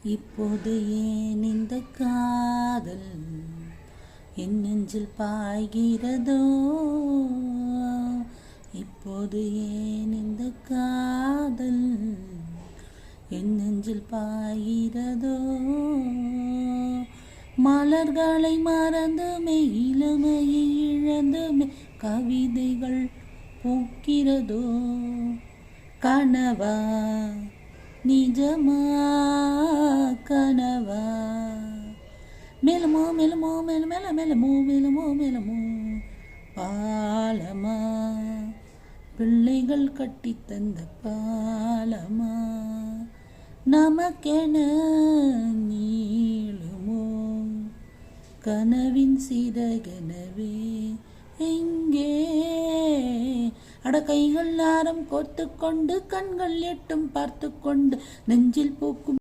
இப்போது ஏன் இந்த காதல் என் நெஞ்சில் பாய்கிறதோ? இப்போது ஏன் இந்த காதல் என் நெஞ்சில் பாய்கிறதோ? மலர்களை மறந்துமே இளமையை இழந்துமே கவிதைகள் பூக்கிறதோ? கனவா நிஜமா கனவா? மேலமோ மேலமோ மேல மேல மேலமோ மேலமோ மேலமோ பாலமா? பிள்ளைகள் கட்டி தந்த பாலமா? நமக்கென நீளுமோ கனவின் சிறகெனவே எங்கே? அட கைகள் ஆரம் கோர்த்து கொண்டு கண்கள் எட்டும் பார்த்து கொண்டு நெஞ்சில் பூக்கும்